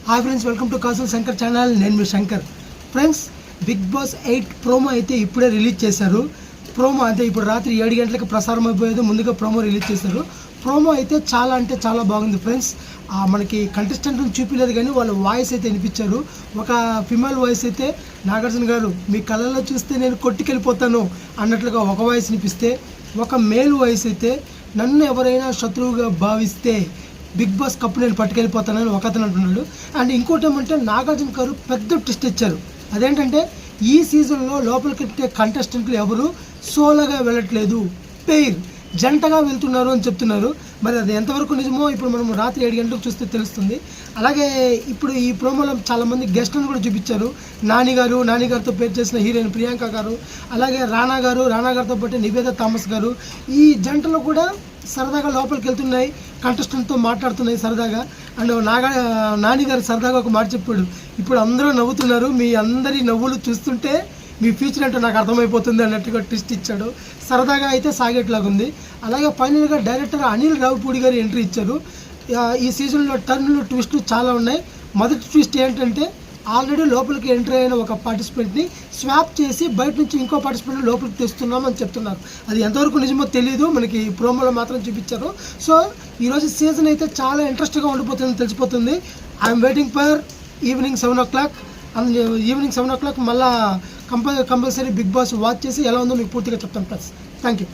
Hi friends, welcome to కాసుల Shankar channel. నేను మీ Shankar. Friends, Bigg Boss 8 promo అయితే ఇప్పుడే రిలీజ్ చేశారు. ప్రోమో అంటే ఇప్పుడు రాత్రి 7 గంటలకు ప్రసారం అయిపోయేది, ముందుగా ప్రోమో రిలీజ్ చేశారు. ప్రోమో అయితే చాలా అంటే చాలా బాగుంది ఫ్రెండ్స్. మనకి కంటెస్టెంట్ని చూపించలేదు కానీ వాళ్ళ వాయిస్ అయితే వినిపించారు. ఒక ఫిమేల్ వాయిస్ అయితే నాగార్జున గారు మీ కళ్ళల్లో చూస్తే నేను కొట్టుకెళ్ళిపోతాను అన్నట్లుగా ఒక వాయిస్ వినిపిస్తే, ఒక మేల్ వాయిస్ అయితే నన్ను ఎవరైనా శత్రువుగా భావిస్తే బిగ్ బాస్ కప్ నేను పట్టుకెళ్ళిపోతానని ఒక అతను అంటున్నాడు. అండ్ ఇంకోటి ఏమంటే నాగార్జున గారు పెద్ద ట్విస్ట్ ఇచ్చారు. అదేంటంటే ఈ సీజన్లో లోపలికి కంటెస్టెంట్లు ఎవరు సోలోగా వెళ్ళట్లేదు, పెయిర్ జంటగా వెళ్తున్నారు అని చెప్తున్నారు. మరి అది ఎంతవరకు నిజమో ఇప్పుడు మనం రాత్రి 7 గంటలకు చూస్తే తెలుస్తుంది. అలాగే ఇప్పుడు ఈ ప్రోమోలో చాలామంది గెస్ట్లను కూడా చూపించారు. నానిగారితో పేరు చేసిన హీరోయిన్ ప్రియాంక గారు, అలాగే రానా గారితో పాటు నివేద థామస్ గారు, ఈ జంటలు కూడా సరదాగా లోపలికి వెళ్తున్నాయి, కంటెస్టెంట్తో మాట్లాడుతున్నాయి సరదాగా. అండ్ నాని గారు సరదాగా ఒక మాట చెప్పాడు, ఇప్పుడు అందరూ నవ్వుతున్నారు, మీ అందరి నవ్వులు చూస్తుంటే మీ ఫ్యూచర్ అంటే నాకు అర్థమైపోతుంది అన్నట్టుగా ట్విస్ట్ ఇచ్చాడు. సరదాగా అయితే సాగేట్లాగుంది. అలాగే ఫైనల్గా డైరెక్టర్ అనిల్ రావిపూడి గారు ఎంట్రీ ఇచ్చారు. ఈ సీజన్లో టర్న్లు ట్విస్టులు చాలా ఉన్నాయి. మొదటి ట్విస్ట్ ఏంటంటే ఆల్రెడీ లోపలికి ఎంట్రీ అయిన ఒక పార్టిసిపెంట్ని స్వాప్ చేసి బయట నుంచి ఇంకో పార్టిసిపెంట్ని లోపలికి తెస్తున్నామని చెప్తున్నారు. అది ఎంతవరకు నిజమో తెలీదు, మనకి ప్రోమోలో మాత్రం చూపించారు. సో ఈరోజు సీజన్ అయితే చాలా ఇంట్రెస్ట్గా ఉండిపోతుందని తెలిసిపోతుంది. I'm waiting for evening 7 o'clock. Evening 7 o'clock మళ్ళీ కంపల్సరీ బిగ్ బాస్ వాచ్ చేసి ఎలా ఉందో మీకు పూర్తిగా చెప్తాను ఫ్రెండ్స్. Thank you.